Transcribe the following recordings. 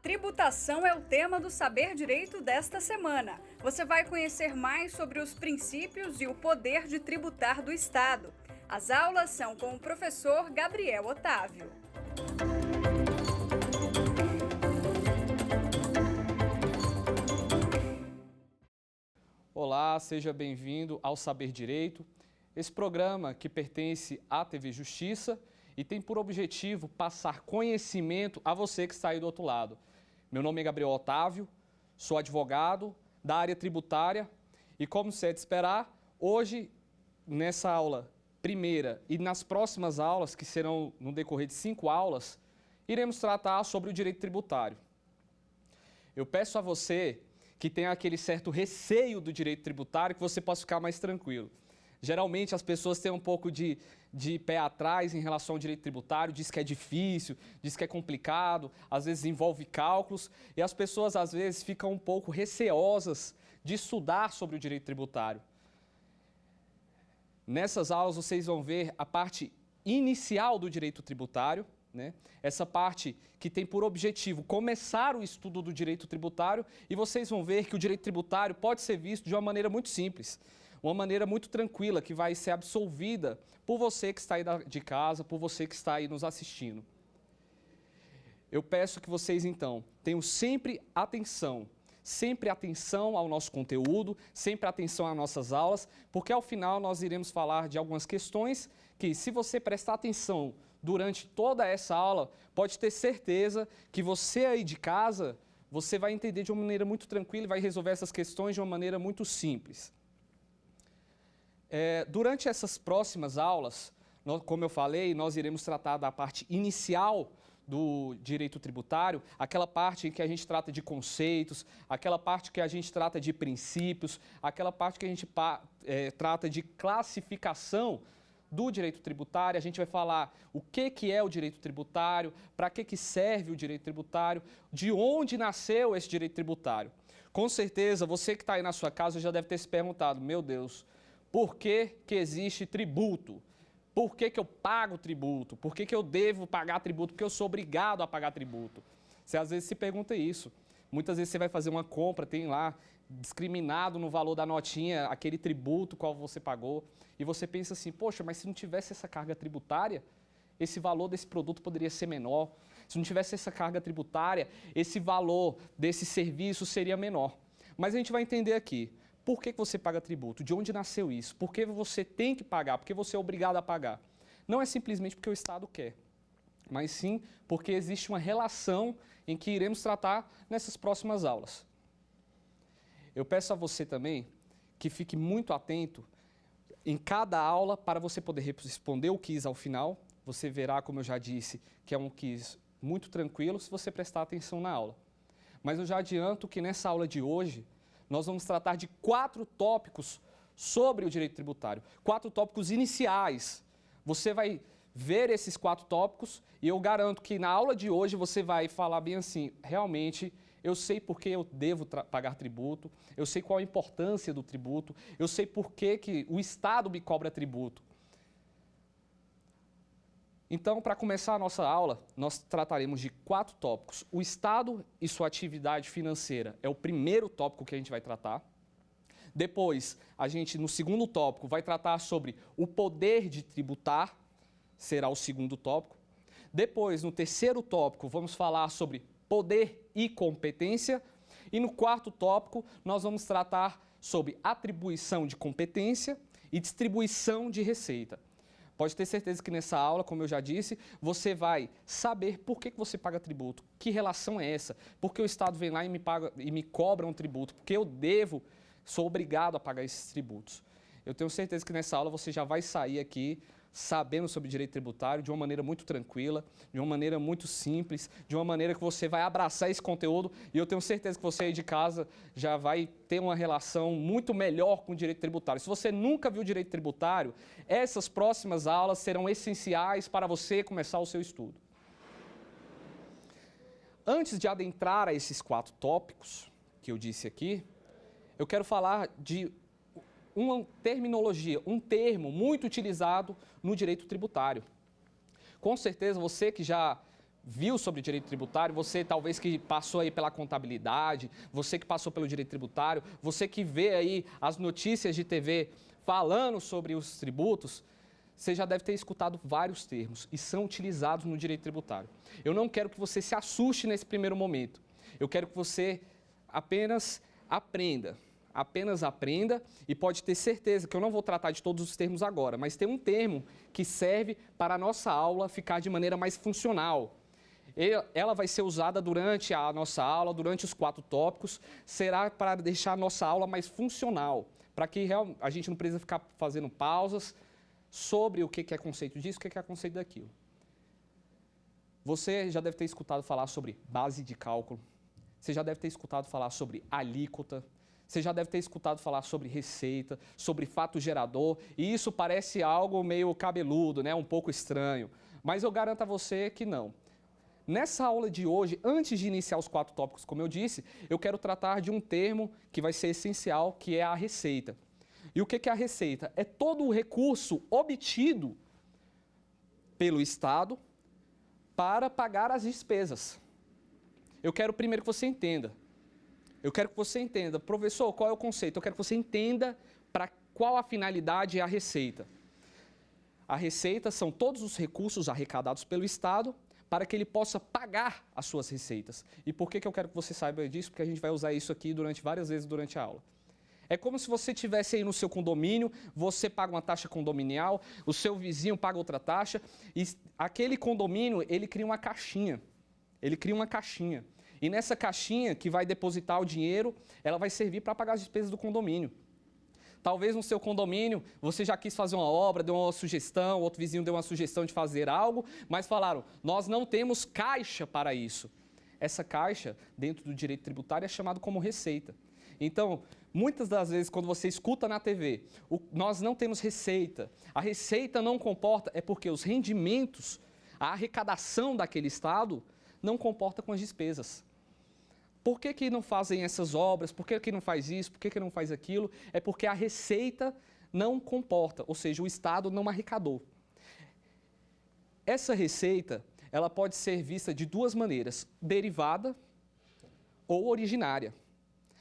Tributação é o tema do Saber Direito desta semana. Você vai conhecer mais sobre os princípios e o poder de tributar do Estado. As aulas são com o professor Gabriel Otávio. Olá, seja bem-vindo ao Saber Direito. Esse programa que pertence à TV Justiça e tem por objetivo passar conhecimento a você que está aí do outro lado. Meu nome é Gabriel Otávio, sou advogado da área tributária e, como você é de esperar, hoje, nessa aula primeira e nas próximas aulas, que serão no decorrer de 5 aulas, iremos tratar sobre o direito tributário. Eu peço a você que tem aquele certo receio do direito tributário que você possa ficar mais tranquilo. Geralmente as pessoas têm um pouco de pé atrás em relação ao direito tributário, diz que é difícil, diz que é complicado, às vezes envolve cálculos e as pessoas às vezes ficam um pouco receosas de estudar sobre o direito tributário. Nessas aulas vocês vão ver a parte inicial do direito tributário, né? Essa parte que tem por objetivo começar o estudo do direito tributário e vocês vão ver que o direito tributário pode ser visto de uma maneira muito simples. Uma maneira muito tranquila que vai ser absolvida por você que está aí de casa, por você que está aí nos assistindo. Eu peço que vocês, então, tenham sempre atenção ao nosso conteúdo, sempre atenção às nossas aulas, porque ao final nós iremos falar de algumas questões que, se você prestar atenção durante toda essa aula, pode ter certeza que você aí de casa, você vai entender de uma maneira muito tranquila e vai resolver essas questões de uma maneira muito simples. Durante essas próximas aulas, como eu falei, nós iremos tratar da parte inicial do direito tributário, aquela parte em que a gente trata de conceitos, aquela parte que a gente trata de princípios, aquela parte que a gente trata de classificação do direito tributário. A gente vai falar o que é o direito tributário, para que serve o direito tributário, de onde nasceu esse direito tributário. Com certeza, você que está aí na sua casa já deve ter se perguntado, meu Deus, por que existe tributo? Por que eu pago tributo? Por que eu devo pagar tributo? Porque eu sou obrigado a pagar tributo. Você às vezes se pergunta isso. Muitas vezes você vai fazer uma compra, tem lá discriminado no valor da notinha aquele tributo qual você pagou. E você pensa assim, poxa, mas se não tivesse essa carga tributária, esse valor desse produto poderia ser menor. Se não tivesse essa carga tributária, esse valor desse serviço seria menor. Mas a gente vai entender aqui. Por que você paga tributo? De onde nasceu isso? Por que você tem que pagar? Por que você é obrigado a pagar? Não é simplesmente porque o Estado quer, mas sim porque existe uma relação em que iremos tratar nessas próximas aulas. Eu peço a você também que fique muito atento em cada aula para você poder responder o quiz ao final. Você verá, como eu já disse, que é um quiz muito tranquilo se você prestar atenção na aula. Mas eu já adianto que nessa aula de hoje, nós vamos tratar de 4 tópicos sobre o direito tributário, 4 tópicos iniciais. Você vai ver esses 4 tópicos e eu garanto que na aula de hoje você vai falar bem assim, realmente eu sei por que eu devo pagar tributo, eu sei qual a importância do tributo, eu sei por que o Estado me cobra tributo. Então, para começar a nossa aula, nós trataremos de 4 tópicos. O Estado e sua atividade financeira é o primeiro tópico que a gente vai tratar. Depois, a gente, no segundo tópico, vai tratar sobre o poder de tributar, será o segundo tópico. Depois, no terceiro tópico, vamos falar sobre poder e competência. E no quarto tópico, nós vamos tratar sobre atribuição de competência e distribuição de receita. Pode ter certeza que nessa aula, como eu já disse, você vai saber por que você paga tributo, que relação é essa, por que o Estado vem lá e me cobra um tributo, porque eu sou obrigado a pagar esses tributos. Eu tenho certeza que nessa aula você já vai sair aqui sabendo sobre direito tributário de uma maneira muito tranquila, de uma maneira muito simples, de uma maneira que você vai abraçar esse conteúdo e eu tenho certeza que você aí de casa já vai ter uma relação muito melhor com o direito tributário. Se você nunca viu direito tributário, essas próximas aulas serão essenciais para você começar o seu estudo. Antes de adentrar a esses 4 tópicos que eu disse aqui, eu quero falar de uma terminologia, um termo muito utilizado no direito tributário. Com certeza você que já viu sobre direito tributário, você talvez que passou aí pela contabilidade, você que passou pelo direito tributário, você que vê aí as notícias de TV falando sobre os tributos, você já deve ter escutado vários termos e são utilizados no direito tributário. Eu não quero que você se assuste nesse primeiro momento. Eu quero que você apenas aprenda e pode ter certeza que eu não vou tratar de todos os termos agora, mas tem um termo que serve para a nossa aula ficar de maneira mais funcional. Ela vai ser usada durante a nossa aula, durante os 4 tópicos, será para deixar a nossa aula mais funcional, para que a gente não precisa ficar fazendo pausas sobre o que é conceito disso, o que é conceito daquilo. Você já deve ter escutado falar sobre base de cálculo, você já deve ter escutado falar sobre alíquota, você já deve ter escutado falar sobre receita, sobre fato gerador, e isso parece algo meio cabeludo, né? Um pouco estranho, mas eu garanto a você que não. Nessa aula de hoje, antes de iniciar os 4 tópicos, como eu disse, eu quero tratar de um termo que vai ser essencial, que é a receita. E o que é a receita? É todo o recurso obtido pelo Estado para pagar as despesas. Eu quero primeiro que você entenda. Professor, qual é o conceito? Eu quero que você entenda para qual a finalidade é a receita. A receita são todos os recursos arrecadados pelo Estado para que ele possa pagar as suas receitas. E por que eu quero que você saiba disso? Porque a gente vai usar isso aqui várias vezes durante a aula. É como se você estivesse aí no seu condomínio, você paga uma taxa condominial, o seu vizinho paga outra taxa, e aquele condomínio, ele cria uma caixinha. E nessa caixinha que vai depositar o dinheiro, ela vai servir para pagar as despesas do condomínio. Talvez no seu condomínio você já quis fazer uma obra, deu uma sugestão, outro vizinho deu uma sugestão de fazer algo, mas falaram, nós não temos caixa para isso. Essa caixa, dentro do direito tributário, é chamada como receita. Então, muitas das vezes, quando você escuta na TV, nós não temos receita, a receita não comporta, é porque os rendimentos, a arrecadação daquele Estado, não comporta com as despesas. Por que não fazem essas obras? Por que não faz isso? Por que não faz aquilo? É porque a receita não comporta, ou seja, o Estado não arrecadou. Essa receita, ela pode ser vista de 2 maneiras, derivada ou originária.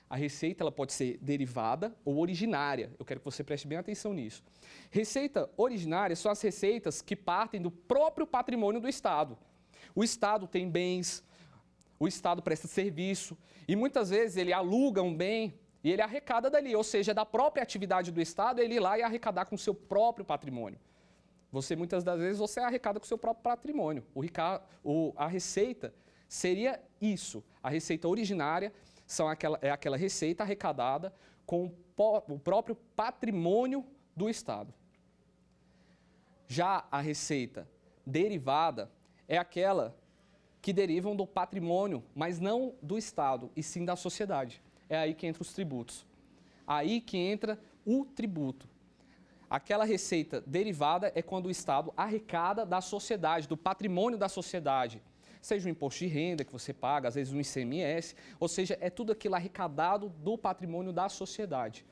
A receita ela pode ser derivada ou originária. Eu quero que você preste bem atenção nisso. Receita originária são as receitas que partem do próprio patrimônio do Estado. O Estado tem bens, o Estado presta serviço e muitas vezes ele aluga um bem e ele arrecada dali, ou seja, da própria atividade do Estado, ele ir lá e arrecadar com o seu próprio patrimônio. Muitas das vezes, você arrecada com o seu próprio patrimônio. A receita seria isso. A receita originária é aquela receita arrecadada com o próprio patrimônio do Estado. Já a receita derivada é aquela que derivam do patrimônio, mas não do Estado, e sim da sociedade. É aí que entra os tributos. Aí que entra o tributo. Aquela receita derivada é quando o Estado arrecada da sociedade, do patrimônio da sociedade. Seja o imposto de renda que você paga, às vezes um ICMS, ou seja, é tudo aquilo arrecadado do patrimônio da sociedade.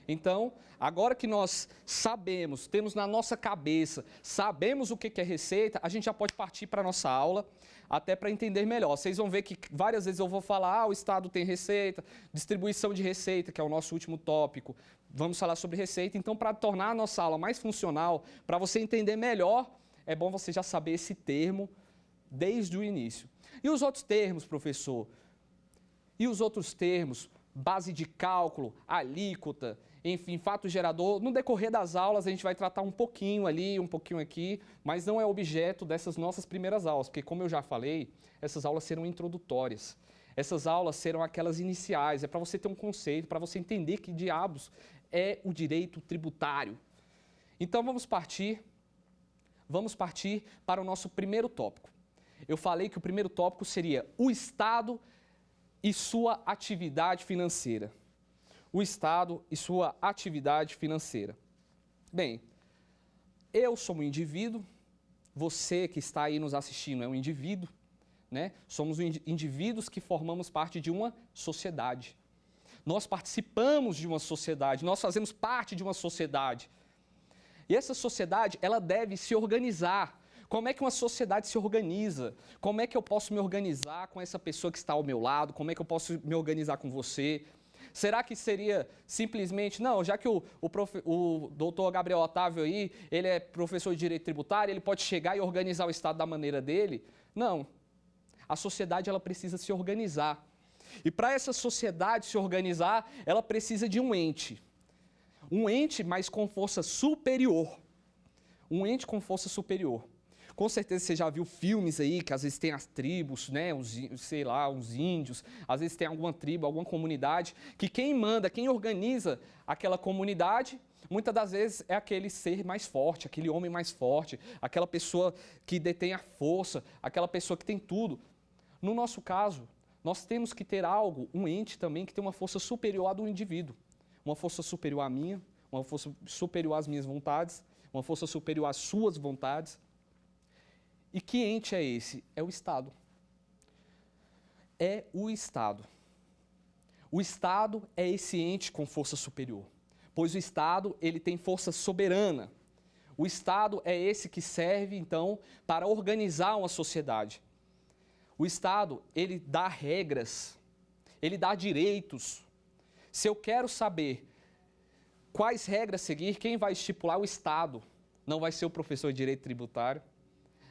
Então, agora que nós sabemos, temos na nossa cabeça, sabemos o que é receita, a gente já pode partir para a nossa aula, até para entender melhor. Vocês vão ver que várias vezes eu vou falar, o Estado tem receita, distribuição de receita, que é o nosso último tópico. Vamos falar sobre receita. Então, para tornar a nossa aula mais funcional, para você entender melhor, é bom você já saber esse termo desde o início. E os outros termos, professor? E os outros termos? Base de cálculo, alíquota, enfim, fato gerador. No decorrer das aulas, a gente vai tratar um pouquinho ali, um pouquinho aqui, mas não é objeto dessas nossas primeiras aulas, porque, como eu já falei, essas aulas serão introdutórias. Essas aulas serão aquelas iniciais, é para você ter um conceito, para você entender que diabos é o direito tributário. Então, vamos partir para o nosso primeiro tópico. Eu falei que o primeiro tópico seria o Estado e sua atividade financeira. O Estado e sua atividade financeira. Bem, eu sou um indivíduo, você que está aí nos assistindo é um indivíduo, né? Somos indivíduos que formamos parte de uma sociedade. Nós participamos de uma sociedade, nós fazemos parte de uma sociedade. E essa sociedade, ela deve se organizar Como é que uma sociedade se organiza? Como é que eu posso me organizar com essa pessoa que está ao meu lado? Como é que eu posso me organizar com você? Será que seria simplesmente, não, já que o doutor Gabriel Otávio aí, ele é professor de direito tributário, ele pode chegar e organizar o Estado da maneira dele? Não. A sociedade, ela precisa se organizar. E para essa sociedade se organizar, ela precisa de um ente. Um ente, mas com força superior. Um ente com força superior. Com certeza você já viu filmes aí que às vezes tem as tribos, né, uns índios, às vezes tem alguma tribo, alguma comunidade, que quem manda, quem organiza aquela comunidade, muitas das vezes é aquele ser mais forte, aquele homem mais forte, aquela pessoa que detém a força, aquela pessoa que tem tudo. No nosso caso, nós temos que ter algo, um ente também, que tem uma força superior à do indivíduo. Uma força superior à minha, uma força superior às minhas vontades, uma força superior às suas vontades. E que ente é esse? É o Estado. É o Estado. O Estado é esse ente com força superior, pois o Estado, ele tem força soberana. O Estado é esse que serve, então, para organizar uma sociedade. O Estado, ele dá regras, ele dá direitos. Se eu quero saber quais regras seguir, quem vai estipular? O Estado. Não vai ser o professor de direito tributário,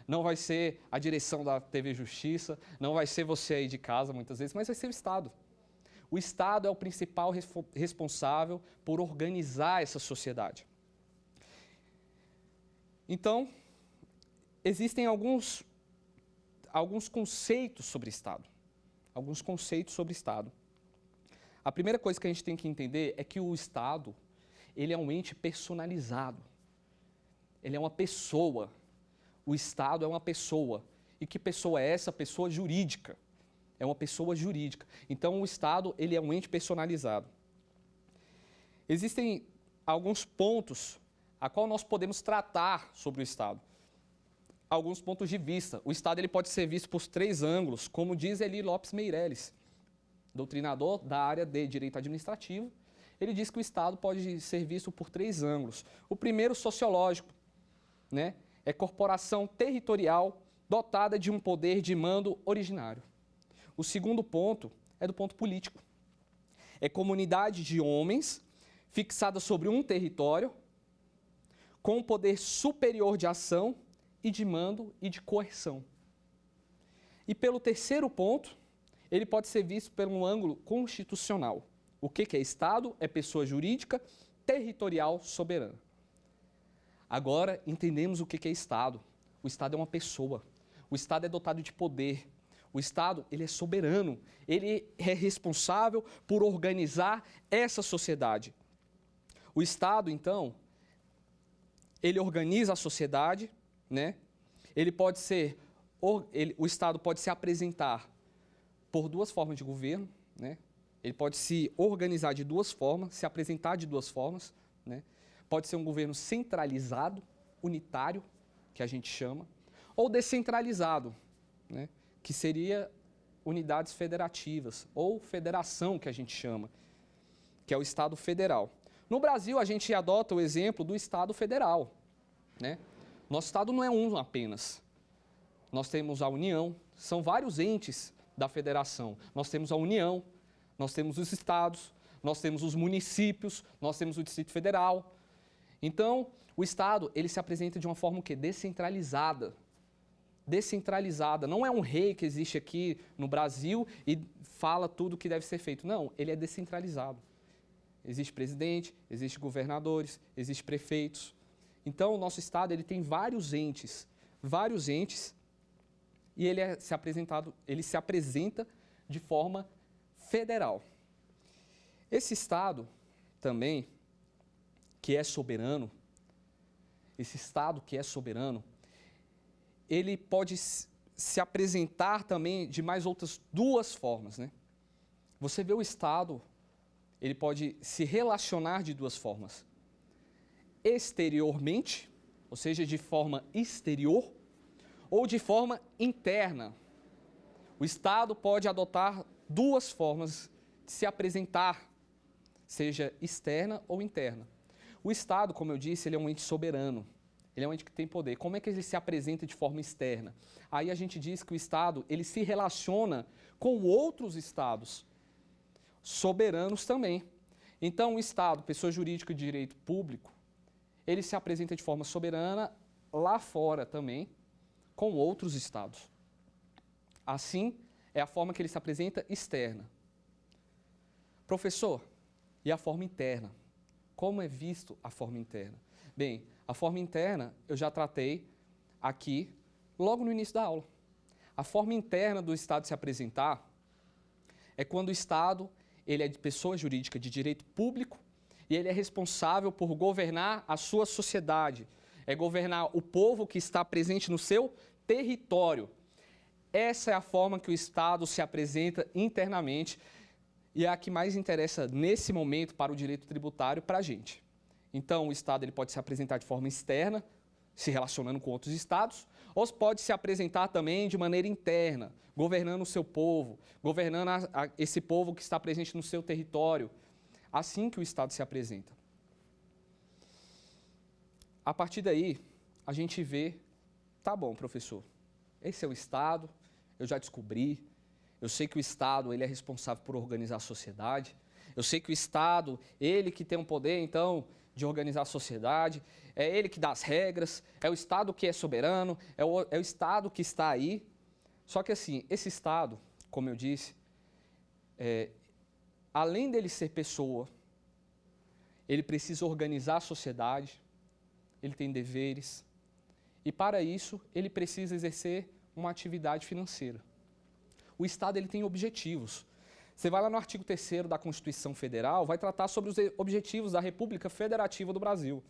não vai ser a direção da TV Justiça, não vai ser você aí de casa muitas vezes, mas vai ser o Estado. O Estado é o principal responsável por organizar essa sociedade. Então, existem alguns conceitos sobre Estado. Alguns conceitos sobre Estado. A primeira coisa que a gente tem que entender é que o Estado, ele é um ente personalizado. Ele é uma pessoa. O Estado é uma pessoa. E que pessoa é essa? Pessoa jurídica. É uma pessoa jurídica. Então, o Estado, ele é um ente personalizado. Existem alguns pontos a qual nós podemos tratar sobre o Estado. Alguns pontos de vista. O Estado, ele pode ser visto por 3 ângulos, como diz Eli Lopes Meireles, doutrinador da área de direito administrativo. Ele diz que o Estado pode ser visto por 3 ângulos. O primeiro, sociológico, né? É corporação territorial dotada de um poder de mando originário. O segundo ponto é do ponto político. É comunidade de homens fixada sobre um território com um poder superior de ação e de mando e de coerção. E pelo terceiro ponto, ele pode ser visto por um ângulo constitucional. O que é Estado? É pessoa jurídica, territorial, soberana. Agora, entendemos o que é Estado. O Estado é uma pessoa. O Estado é dotado de poder. O Estado, ele é soberano. Ele é responsável por organizar essa sociedade. O Estado, então, ele organiza a sociedade, né? O Estado pode se apresentar por 2 formas de governo, né? Ele pode se organizar de 2 formas, se apresentar de 2 formas, né? Pode ser um governo centralizado, unitário, que a gente chama, ou descentralizado, né? Que seria unidades federativas, ou federação, que a gente chama, que é o Estado federal. No Brasil, a gente adota o exemplo do Estado federal, né? Nosso Estado não é um apenas. Nós temos a União, são vários entes da federação. Nós temos a União, nós temos os estados, nós temos os municípios, nós temos o Distrito Federal. Então, o Estado, ele se apresenta de uma forma o quê? Descentralizada. Descentralizada. Não é um rei que existe aqui no Brasil e fala tudo o que deve ser feito. Não, ele é descentralizado. Existe presidente, existe governadores, existe prefeitos. Então, o nosso Estado, ele tem vários entes, e ele se apresenta de forma federal. Esse Estado também, que é soberano, ele pode se apresentar também de mais outras 2 formas, né? Você vê o Estado, ele pode se relacionar de 2 formas. Exteriormente, ou seja, de forma exterior, ou de forma interna. O Estado pode adotar 2 formas de se apresentar, seja externa ou interna. O Estado, como eu disse, ele é um ente soberano. Ele é um ente que tem poder. Como é que ele se apresenta de forma externa? Aí a gente diz que o Estado, ele se relaciona com outros Estados, soberanos também. Então, o Estado, pessoa jurídica de direito público, ele se apresenta de forma soberana lá fora também, com outros Estados. Assim, é a forma que ele se apresenta externa. Professor, e a forma interna? Como é visto a forma interna? Bem, a forma interna eu já tratei aqui logo no início da aula. A forma interna do Estado se apresentar é quando o Estado ele é de pessoa jurídica de direito público e ele é responsável por governar a sua sociedade, é governar o povo que está presente no seu território. Essa é a forma que o Estado se apresenta internamente e é a que mais interessa nesse momento para o direito tributário para a gente. Então, o Estado ele pode se apresentar de forma externa, se relacionando com outros Estados, ou pode se apresentar também de maneira interna, governando o seu povo, governando esse povo que está presente no seu território. Assim que o Estado se apresenta. A partir daí, a gente vê, tá bom, professor, esse é o Estado, eu já descobri, eu sei que o Estado ele é responsável por organizar a sociedade, eu sei que o Estado, ele que tem o poder, então, de organizar a sociedade, é ele que dá as regras, é o Estado que é soberano, é o Estado que está aí. Só que assim, esse Estado, como eu disse, além dele ser pessoa, ele precisa organizar a sociedade, ele tem deveres, e para isso ele precisa exercer uma atividade financeira. O Estado ele tem objetivos. Você vai lá no artigo 3º da Constituição Federal, vai tratar sobre os objetivos da República Federativa do Brasil,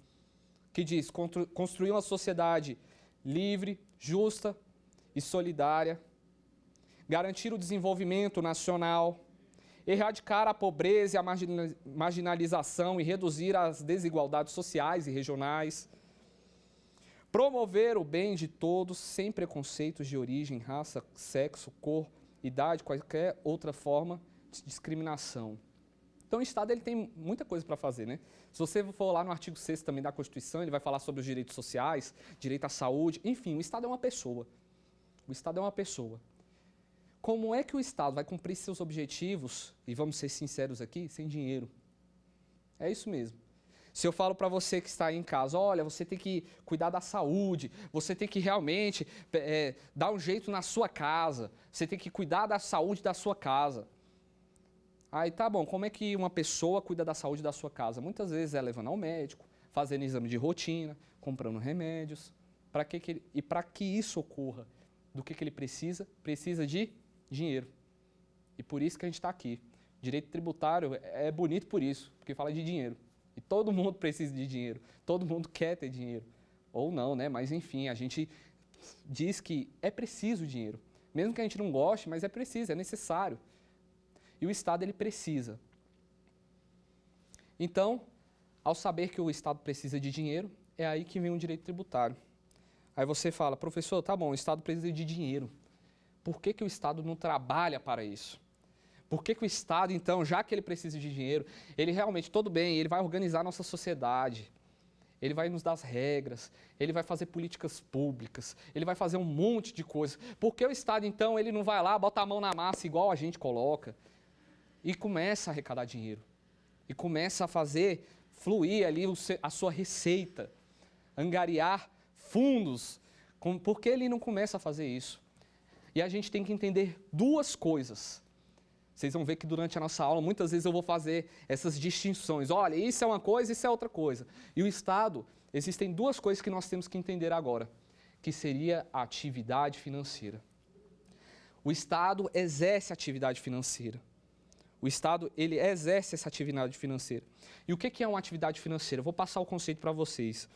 que diz construir uma sociedade livre, justa e solidária, garantir o desenvolvimento nacional, erradicar a pobreza e a marginalização e reduzir as desigualdades sociais e regionais, promover o bem de todos sem preconceitos de origem, raça, sexo, cor, idade, qualquer outra forma de discriminação. Então o Estado ele tem muita coisa para fazer, né? Se você for lá no artigo 6º também da Constituição, ele vai falar sobre os direitos sociais, direito à saúde, enfim, o Estado é uma pessoa. O Estado é uma pessoa. Como é que o Estado vai cumprir seus objetivos, e vamos ser sinceros aqui, sem dinheiro? É isso mesmo. Se eu falo para você que está aí em casa, olha, você tem que cuidar da saúde, você tem que realmente dar um jeito na sua casa, você tem que cuidar da saúde da sua casa. Aí tá bom, como é que uma pessoa cuida da saúde da sua casa? Muitas vezes é levando ao médico, fazendo exame de rotina, comprando remédios. E para que isso ocorra, do que ele precisa? Precisa de dinheiro. E por isso que a gente está aqui. Direito tributário é bonito por isso, porque fala de dinheiro. E todo mundo precisa de dinheiro, todo mundo quer ter dinheiro. Ou não, né? Mas enfim, a gente diz que é preciso dinheiro. Mesmo que a gente não goste, mas é preciso, é necessário. E o Estado, ele precisa. Então, ao saber que o Estado precisa de dinheiro, é aí que vem o direito tributário. Aí você fala, professor, tá bom, o Estado precisa de dinheiro. Por que o Estado não trabalha para isso? Por que o Estado, então, já que ele precisa de dinheiro, ele realmente, tudo bem, ele vai organizar a nossa sociedade, ele vai nos dar as regras, ele vai fazer políticas públicas, ele vai fazer um monte de coisas. Por que o Estado, então, ele não vai lá, bota a mão na massa igual a gente coloca e começa a arrecadar dinheiro? E começa a fazer fluir ali a sua receita, angariar fundos. Por que ele não começa a fazer isso? E a gente tem que entender duas coisas. Vocês vão ver que durante a nossa aula, muitas vezes eu vou fazer essas distinções. Olha, isso é uma coisa, isso é outra coisa. E o Estado, existem duas coisas que nós temos que entender agora, que seria a atividade financeira. O Estado exerce atividade financeira. O Estado, ele exerce essa atividade financeira. E o que é uma atividade financeira? Eu vou passar o conceito para vocês.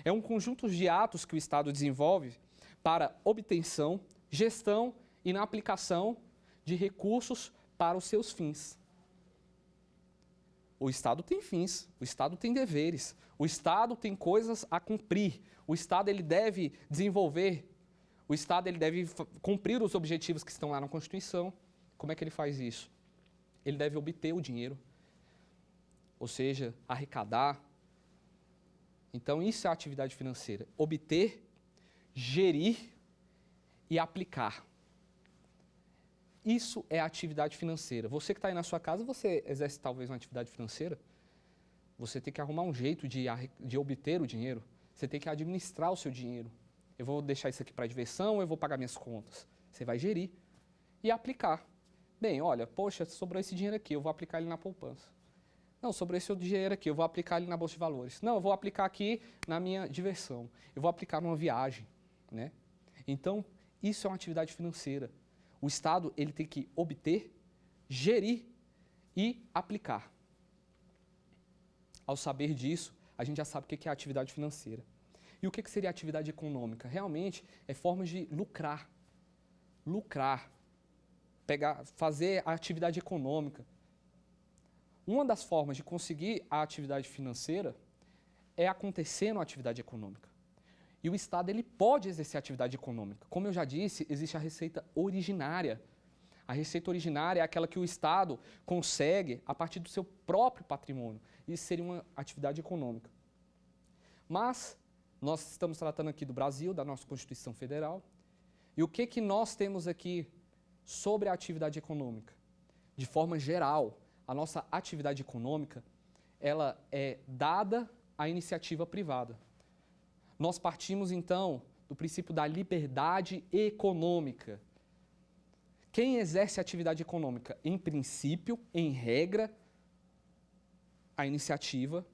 É um conjunto de atos que o Estado desenvolve para obtenção, gestão e na aplicação de recursos para os seus fins. O Estado tem fins, o Estado tem deveres, o Estado tem coisas a cumprir, o Estado ele deve desenvolver, o Estado ele deve cumprir os objetivos que estão lá na Constituição. Como é que ele faz isso? Ele deve obter o dinheiro, ou seja, arrecadar, Então, isso é a atividade financeira. Obter, gerir e aplicar. Isso é a atividade financeira. Você que está aí na sua casa, você exerce talvez uma atividade financeira? Você tem que arrumar um jeito de obter o dinheiro. Você tem que administrar o seu dinheiro. Eu vou deixar isso aqui para diversão, eu vou pagar minhas contas. Você vai gerir e aplicar. Bem, olha, poxa, sobrou esse dinheiro aqui, eu vou aplicar ele na poupança. Não, sobrou esse outro dinheiro aqui, eu vou aplicar ele na bolsa de valores. Não, eu vou aplicar aqui na minha diversão. Eu vou aplicar numa viagem, né? Então, isso é uma atividade financeira. O Estado, ele tem que obter, gerir e aplicar. Ao saber disso, a gente já sabe o que é a atividade financeira. E o que seria a atividade econômica? Realmente, é formas de lucrar. Lucrar. Fazer a atividade econômica. Uma das formas de conseguir a atividade financeira é acontecendo a atividade econômica. E o Estado ele pode exercer a atividade econômica. Como eu já disse, existe a receita originária. A receita originária é aquela que o Estado consegue a partir do seu próprio patrimônio. Isso seria uma atividade econômica. Mas nós estamos tratando aqui do Brasil, da nossa Constituição Federal. E o que nós temos aqui sobre a atividade econômica? De forma geral, a nossa atividade econômica, ela é dada à iniciativa privada. Nós partimos, então, do princípio da liberdade econômica. Quem exerce a atividade econômica? Em princípio, em regra, a iniciativa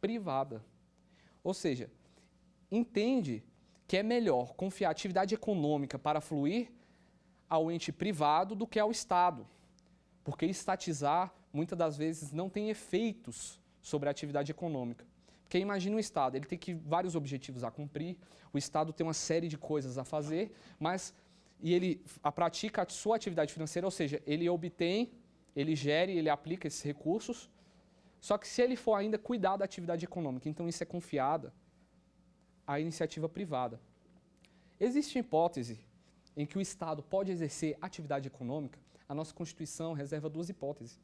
privada. Ou seja, entende que é melhor confiar a atividade econômica para fluir ao ente privado do que ao Estado. Porque estatizar, muitas das vezes, não tem efeitos sobre a atividade econômica. Porque imagine o Estado, ele tem vários objetivos a cumprir, o Estado tem uma série de coisas a fazer, e ele pratica a sua atividade financeira, ou seja, ele obtém, ele gere, ele aplica esses recursos, só que se ele for ainda cuidar da atividade econômica, então isso é confiada à iniciativa privada. Existe hipótese em que o Estado pode exercer atividade econômica. A nossa Constituição reserva duas hipóteses.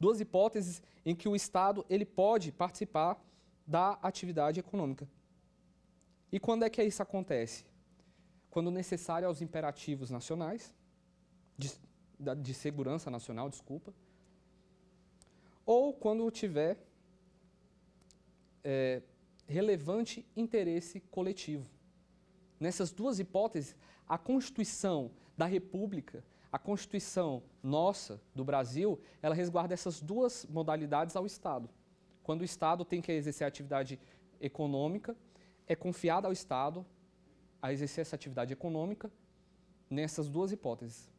Duas hipóteses em que o Estado ele pode participar da atividade econômica. E quando é que isso acontece? Quando necessário aos imperativos nacionais, de segurança nacional, desculpa, ou quando tiver relevante interesse coletivo. Nessas duas hipóteses, a Constituição da República, a Constituição nossa, do Brasil, ela resguarda essas duas modalidades ao Estado. Quando o Estado tem que exercer a atividade econômica, é confiado ao Estado a exercer essa atividade econômica nessas duas hipóteses.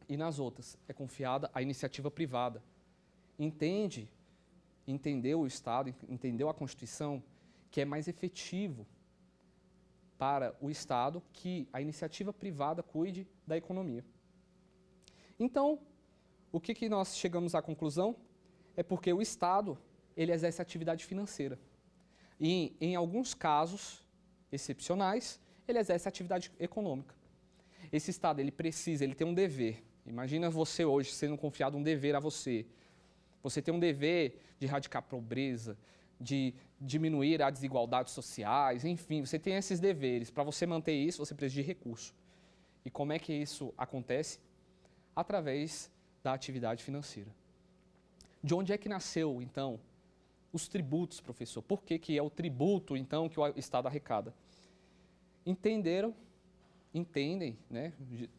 E nas outras, é confiada à iniciativa privada. Entendeu o Estado, entendeu a Constituição, que é mais efetivo para o Estado que a iniciativa privada cuide da economia. Então, o que nós chegamos à conclusão? É porque o Estado, ele exerce atividade financeira. E, em alguns casos excepcionais, ele exerce atividade econômica. Esse Estado, ele tem um dever. Imagina você hoje sendo confiado um dever a você. Você tem um dever de erradicar a pobreza, de diminuir as desigualdades sociais, enfim, você tem esses deveres. Para você manter isso, você precisa de recurso. E como é que isso acontece? Através da atividade financeira. De onde é que nasceu, então, os tributos, professor? Por que é o tributo, então, que o Estado arrecada? Entendem, né,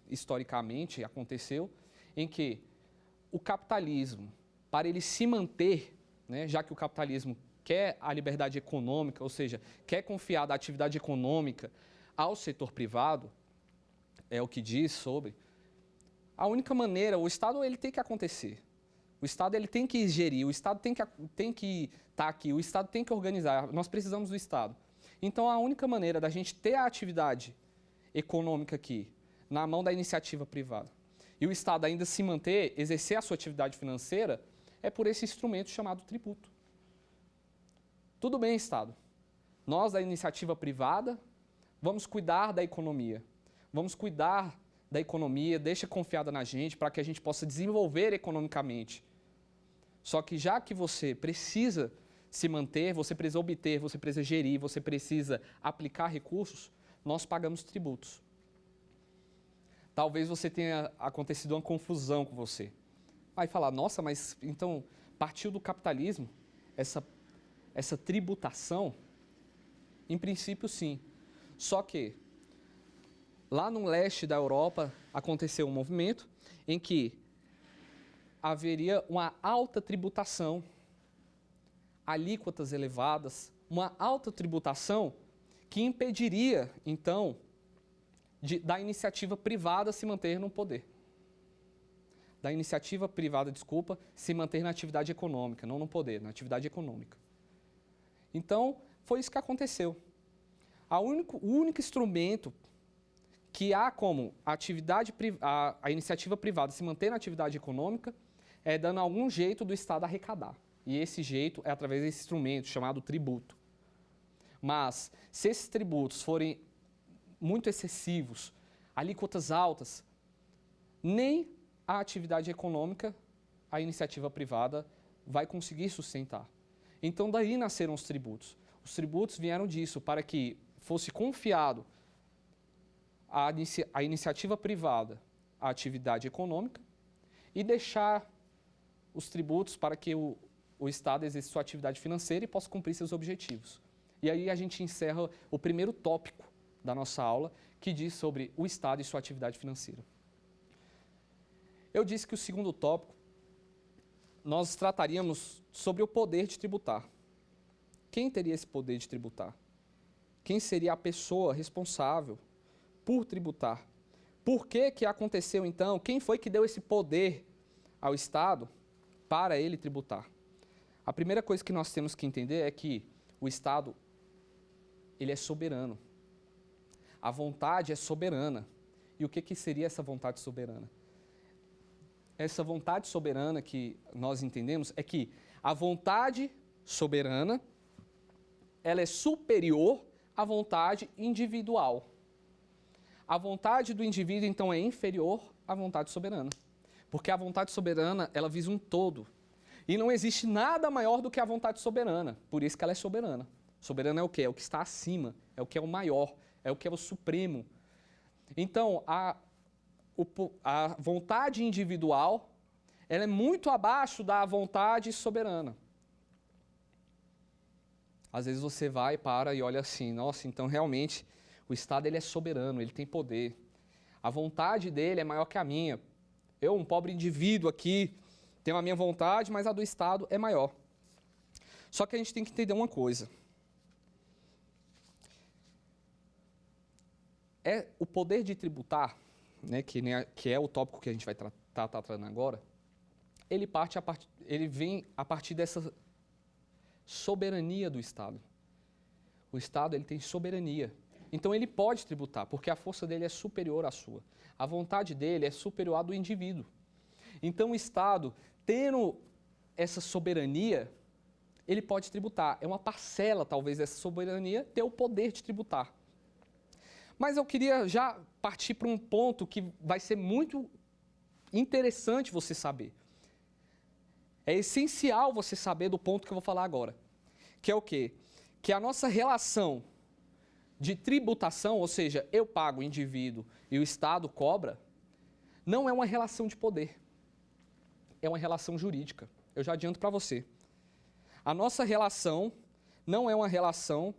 historicamente aconteceu, em que o capitalismo, para ele se manter, né, já que o capitalismo quer a liberdade econômica, ou seja, quer confiar da atividade econômica ao setor privado, é o que diz sobre, a única maneira, o Estado ele tem que acontecer, o Estado ele tem que gerir, o Estado tem que estar aqui, o Estado tem que organizar, nós precisamos do Estado. Então, a única maneira da gente ter a atividade econômica aqui, na mão da iniciativa privada, e o Estado ainda se manter, exercer a sua atividade financeira, é por esse instrumento chamado tributo. Tudo bem, Estado. Nós, da iniciativa privada, vamos cuidar da economia. Vamos cuidar da economia, deixa confiada na gente, para que a gente possa desenvolver economicamente. Só que já que você precisa se manter, você precisa obter, você precisa gerir, você precisa aplicar recursos, nós pagamos tributos. Talvez você tenha acontecido uma confusão com você. Vai falar, nossa, mas então partiu do capitalismo essa tributação? Em princípio, sim. Só que lá no leste da Europa aconteceu um movimento em que haveria uma alta tributação, alíquotas elevadas, uma alta tributação que impediria, então, da iniciativa privada se manter no poder. Da iniciativa privada, se manter na atividade econômica, não no poder, na atividade econômica. Então, foi isso que aconteceu. O único instrumento que há como a iniciativa privada se manter na atividade econômica é dando algum jeito do Estado arrecadar. E esse jeito é através desse instrumento chamado tributo. Mas, se esses tributos forem muito excessivos, alíquotas altas, nem a atividade econômica, a iniciativa privada, vai conseguir sustentar. Então, daí nasceram os tributos. Os tributos vieram disso, para que fosse confiado a iniciativa privada à atividade econômica e deixar os tributos para que o Estado exerça sua atividade financeira e possa cumprir seus objetivos. E aí a gente encerra o primeiro tópico da nossa aula, que diz sobre o Estado e sua atividade financeira. Eu disse que o segundo tópico, nós trataríamos sobre o poder de tributar. Quem teria esse poder de tributar? Quem seria a pessoa responsável por tributar? Por que aconteceu então? Quem foi que deu esse poder ao Estado para ele tributar? A primeira coisa que nós temos que entender é que o Estado, ele é soberano. A vontade é soberana. E o que seria essa vontade soberana? Essa vontade soberana que nós entendemos é que a vontade soberana, ela é superior à vontade individual. A vontade do indivíduo, então, é inferior à vontade soberana. Porque a vontade soberana, ela visa um todo. E não existe nada maior do que a vontade soberana. Por isso que ela é soberana. Soberana é o quê? É o que está acima, é o que é o maior, é o que é o supremo. Então, a vontade individual, ela é muito abaixo da vontade soberana. Às vezes você vai, para e olha assim, nossa, então realmente o Estado ele é soberano, ele tem poder. A vontade dele é maior que a minha. Eu, um pobre indivíduo aqui, tenho a minha vontade, mas a do Estado é maior. Só que a gente tem que entender uma coisa. O poder de tributar, né, que é o tópico que a gente vai estar tratando agora, ele vem a partir dessa soberania do Estado. O Estado ele tem soberania. Então ele pode tributar, porque a força dele é superior à sua. A vontade dele é superior à do indivíduo. Então o Estado, tendo essa soberania, ele pode tributar. É uma parcela, talvez, dessa soberania, ter o poder de tributar. Mas eu queria já partir para um ponto que vai ser muito interessante você saber. É essencial você saber do ponto que eu vou falar agora. Que é o quê? Que a nossa relação de tributação, ou seja, eu pago o indivíduo e o Estado cobra, não é uma relação de poder. É uma relação jurídica. Eu já adianto para você. A nossa relação não é uma relação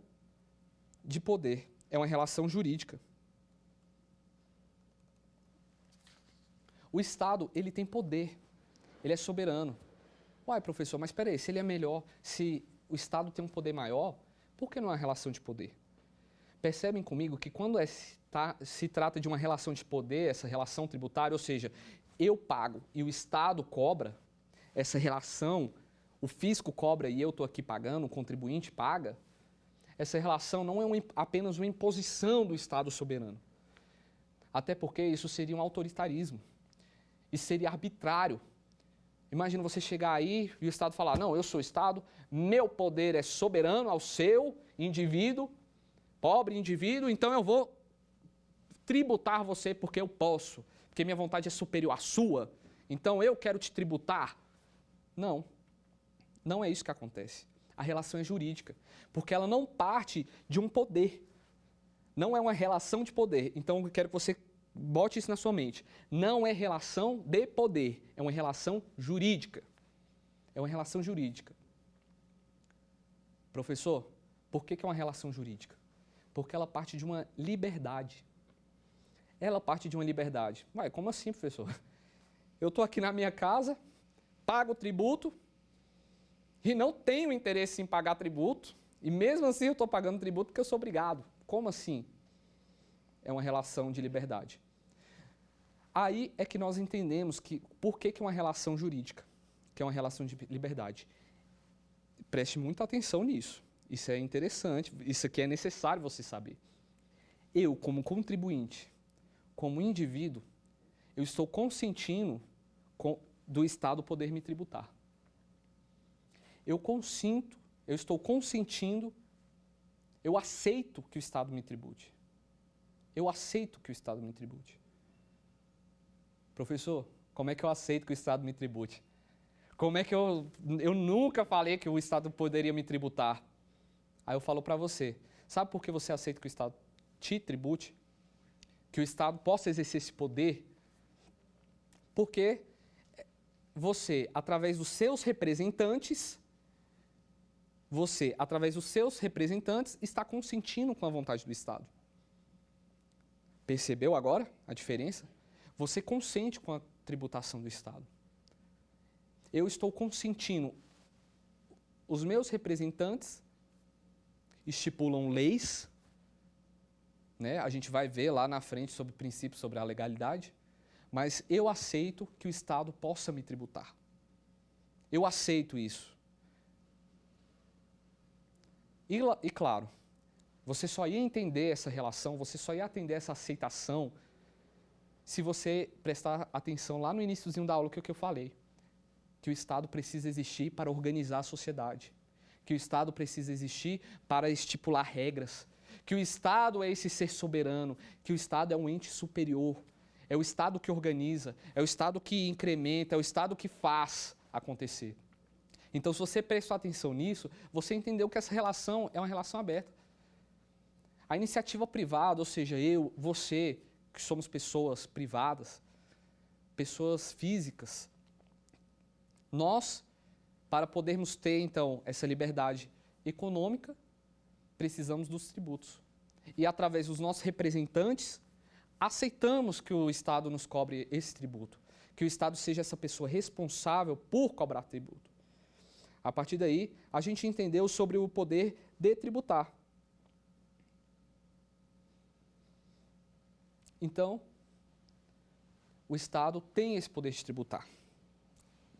de poder. É uma relação jurídica. O Estado, ele tem poder. Ele é soberano. Uai, professor, mas espera aí, se ele é melhor, se o Estado tem um poder maior, por que não é uma relação de poder? Percebem comigo que quando se trata de uma relação de poder, essa relação tributária, ou seja, eu pago e o Estado cobra, essa relação, o fisco cobra e eu estou aqui pagando, o contribuinte paga, essa relação não é apenas uma imposição do Estado soberano. Até porque isso seria um autoritarismo. Isso seria arbitrário. Imagina você chegar aí e o Estado falar, não, eu sou o Estado, meu poder é soberano ao seu indivíduo, pobre indivíduo, então eu vou tributar você porque eu posso, porque minha vontade é superior à sua, então eu quero te tributar. Não, não é isso que acontece. A relação é jurídica, porque ela não parte de um poder. Não é uma relação de poder. Então, eu quero que você bote isso na sua mente. Não é relação de poder, é uma relação jurídica. É uma relação jurídica. Professor, por que é uma relação jurídica? Porque ela parte de uma liberdade. Ela parte de uma liberdade. Ué, como assim, professor? Eu estou aqui na minha casa, pago tributo e não tenho interesse em pagar tributo, e mesmo assim eu estou pagando tributo porque eu sou obrigado. Como assim? É uma relação de liberdade. Aí é que nós entendemos que por que é uma relação jurídica, que é uma relação de liberdade. Preste muita atenção nisso. Isso é interessante, isso aqui é necessário você saber. Eu, como contribuinte, como indivíduo, eu estou consentindo do Estado poder me tributar. Eu estou consentindo, eu aceito que o Estado me tribute. Eu aceito que o Estado me tribute. Professor, como é que eu aceito que o Estado me tribute? Como é que eu nunca falei que o Estado poderia me tributar? Aí eu falo para você, sabe por que você aceita que o Estado te tribute? Que o Estado possa exercer esse poder? Porque você, através dos seus representantes, está consentindo com a vontade do Estado. Percebeu agora a diferença? Você consente com a tributação do Estado. Eu estou consentindo. Os meus representantes estipulam leis, né? A gente vai ver lá na frente sobre princípios sobre a legalidade, mas eu aceito que o Estado possa me tributar. Eu aceito isso. E claro, você só ia entender essa relação, você só ia atender essa aceitação se você prestar atenção lá no iníciozinho da aula que eu falei. Que o Estado precisa existir para organizar a sociedade. Que o Estado precisa existir para estipular regras. Que o Estado é esse ser soberano. Que o Estado é um ente superior. É o Estado que organiza. É o Estado que incrementa. É o Estado que faz acontecer. Então, se você prestar atenção nisso, você entendeu que essa relação é uma relação aberta. A iniciativa privada, ou seja, eu, você, que somos pessoas privadas, pessoas físicas, nós, para podermos ter, então, essa liberdade econômica, precisamos dos tributos. E, através dos nossos representantes, aceitamos que o Estado nos cobre esse tributo, que o Estado seja essa pessoa responsável por cobrar tributo. A partir daí, a gente entendeu sobre o poder de tributar. Então, o Estado tem esse poder de tributar.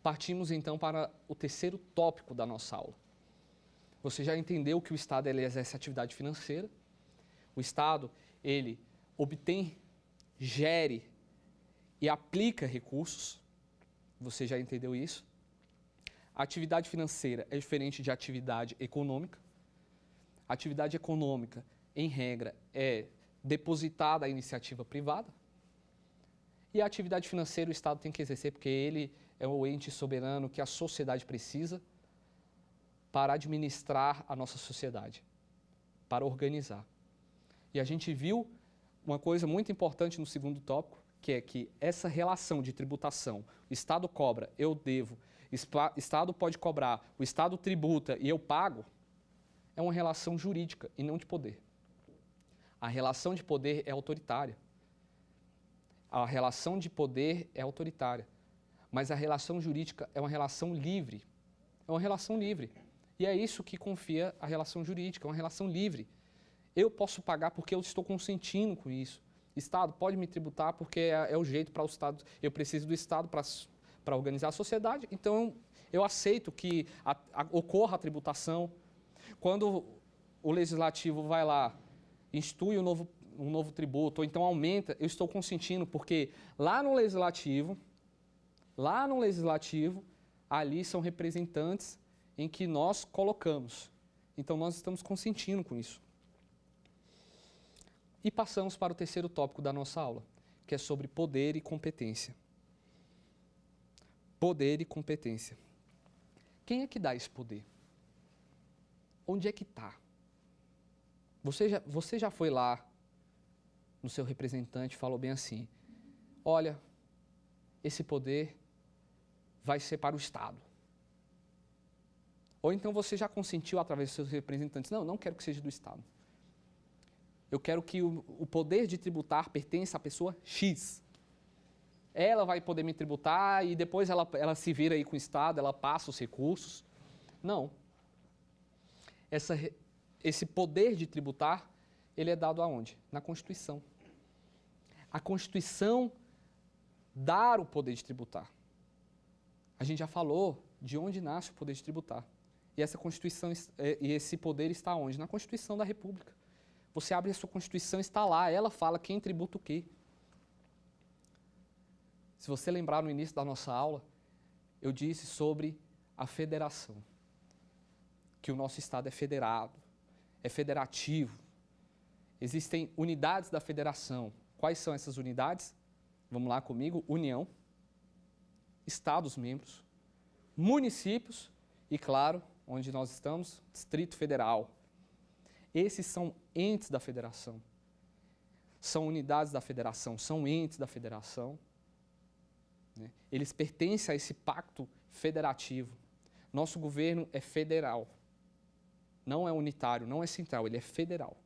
Partimos, então, para o terceiro tópico da nossa aula. Você já entendeu que o Estado ele exerce atividade financeira. O Estado, ele obtém, gere e aplica recursos. Você já entendeu isso? A atividade financeira é diferente de atividade econômica. A atividade econômica, em regra, é depositada à iniciativa privada. E a atividade financeira o Estado tem que exercer porque ele é o ente soberano que a sociedade precisa para administrar a nossa sociedade, para organizar. E a gente viu uma coisa muito importante no segundo tópico, que é que essa relação de tributação, o Estado cobra, eu devo, o Estado pode cobrar, o Estado tributa e eu pago, é uma relação jurídica e não de poder. A relação de poder é autoritária. A relação de poder é autoritária. Mas a relação jurídica é uma relação livre. É uma relação livre. E é isso que confia a relação jurídica, é uma relação livre. Eu posso pagar porque eu estou consentindo com isso. Estado pode me tributar porque é o jeito para o Estado. Eu preciso do Estado para organizar a sociedade, então eu aceito que ocorra a tributação. Quando o Legislativo vai lá, institui um novo tributo, ou então aumenta, eu estou consentindo, porque lá no Legislativo, ali são representantes em que nós colocamos. Então, nós estamos consentindo com isso. E passamos para o terceiro tópico da nossa aula, que é sobre poder e competência. Poder e competência. Quem é que dá esse poder? Onde é que está? Você já foi lá no seu representante e falou bem assim, olha, esse poder vai ser para o Estado. Ou então você já consentiu através dos seus representantes, não quero que seja do Estado. Eu quero que o poder de tributar pertença à pessoa X. Ela vai poder me tributar e depois ela se vira aí com o Estado, ela passa os recursos. Não. Esse poder de tributar, ele é dado aonde? Na Constituição. A Constituição dá o poder de tributar. A gente já falou de onde nasce o poder de tributar. E essa Constituição e esse poder está onde? Na Constituição da República. Você abre a sua Constituição, está lá, ela fala quem tributa o quê. Se você lembrar no início da nossa aula, eu disse sobre a federação. Que o nosso Estado é federado, é federativo. Existem unidades da federação. Quais são essas unidades? Vamos lá comigo. União, Estados-membros, municípios e, claro, onde nós estamos, Distrito Federal. Esses são entes da federação. São unidades da federação, são entes da federação. Eles pertencem a esse pacto federativo. Nosso governo é federal. Não é unitário, não é central, ele é federal.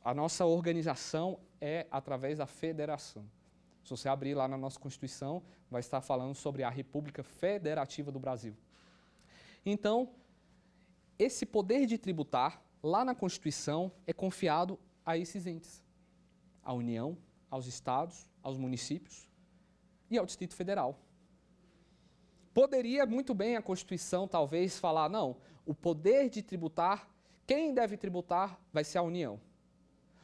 A nossa organização é através da federação. Se você abrir lá na nossa Constituição, vai estar falando sobre a República Federativa do Brasil. Então, esse poder de tributar, lá na Constituição, é confiado a esses entes. À União, aos estados, aos municípios e ao Distrito Federal. Poderia muito bem a Constituição talvez falar, não, o poder de tributar, quem deve tributar vai ser a União.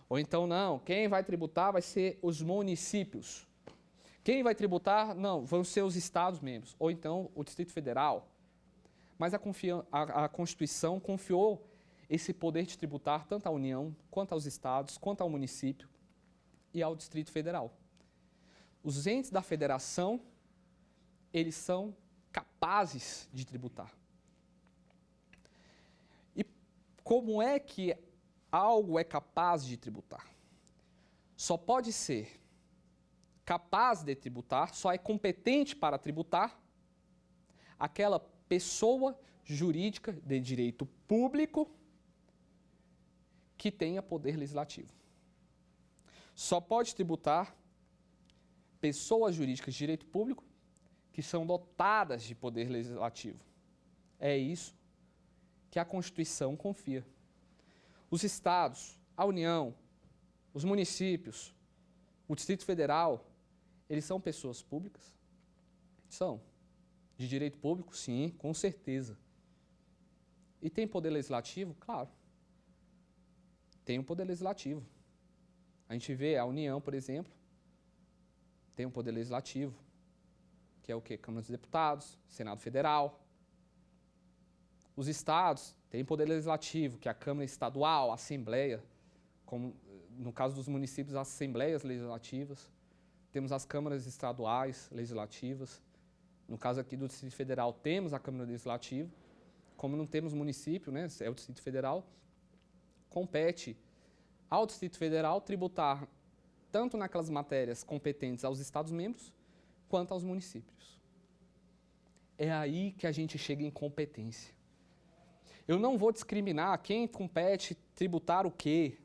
Ou então, não, quem vai tributar vai ser os municípios. Quem vai tributar, não, vão ser os estados-membros. Ou então, o Distrito Federal. Mas a Constituição confiou esse poder de tributar tanto à União, quanto aos estados, quanto ao município e ao Distrito Federal. Os entes da federação, eles são capazes de tributar. E como é que algo é capaz de tributar? Só pode ser capaz de tributar, só é competente para tributar aquela pessoa jurídica de direito público que tenha poder legislativo. Só pode tributar pessoas jurídicas de direito público que são dotadas de poder legislativo. É isso que a Constituição confia. Os estados, a União, os municípios, o Distrito Federal, eles são pessoas públicas? São. De direito público? Sim, com certeza. E tem poder legislativo? Claro. Tem um poder legislativo. A gente vê a União, por exemplo, tem um poder legislativo, que é o quê? Câmara dos Deputados, Senado Federal. Os estados têm poder legislativo, que é a Câmara Estadual, a Assembleia, como no caso dos municípios, as Assembleias Legislativas. Temos as câmaras estaduais legislativas. No caso aqui do Distrito Federal, temos a Câmara Legislativa. Como não temos município, né, é o Distrito Federal, compete ao Distrito Federal tributar tanto naquelas matérias competentes aos Estados-membros, quanto aos municípios. É aí que a gente chega em competência. Eu não vou discriminar quem compete tributar o quê,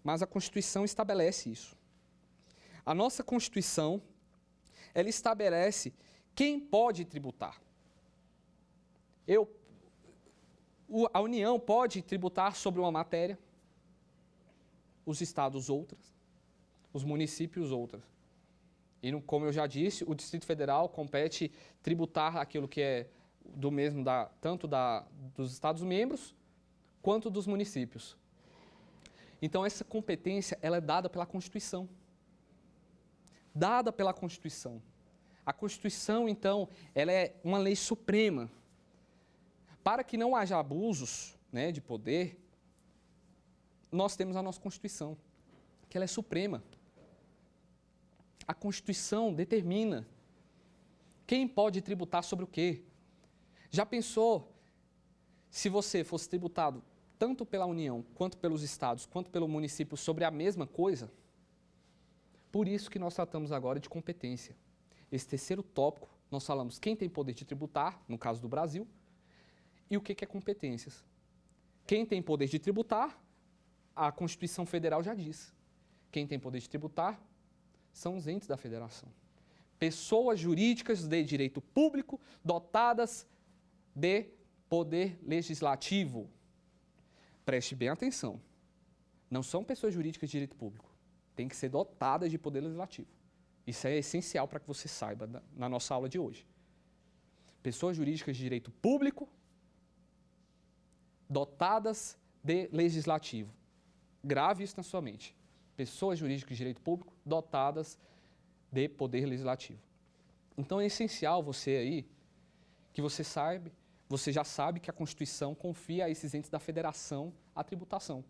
mas a Constituição estabelece isso. A nossa Constituição, ela estabelece quem pode tributar. A União pode tributar sobre uma matéria, os estados outras, os municípios outras. E, como eu já disse, o Distrito Federal compete tributar aquilo que é do mesmo, tanto dos Estados-membros, quanto dos municípios. Então, essa competência ela é dada pela Constituição. Dada pela Constituição. A Constituição, então, ela é uma lei suprema. Para que não haja abusos, né, de poder, nós temos a nossa Constituição, que ela é suprema. A Constituição determina quem pode tributar sobre o quê. Já pensou se você fosse tributado tanto pela União, quanto pelos estados, quanto pelo município sobre a mesma coisa, por isso que nós tratamos agora de competência. Esse terceiro tópico, nós falamos quem tem poder de tributar, no caso do Brasil, e o que é competências. Quem tem poder de tributar, a Constituição Federal já diz. Quem tem poder de tributar são os entes da federação. Pessoas jurídicas de direito público dotadas de poder legislativo. Preste bem atenção. Não são pessoas jurídicas de direito público. Tem que ser dotadas de poder legislativo. Isso é essencial para que você saiba na nossa aula de hoje. Pessoas jurídicas de direito público dotadas de legislativo. Grave isso na sua mente. Pessoas jurídicas de direito público dotadas de poder legislativo. Então é essencial você aí, que você já sabe que a Constituição confia a esses entes da federação a tributação.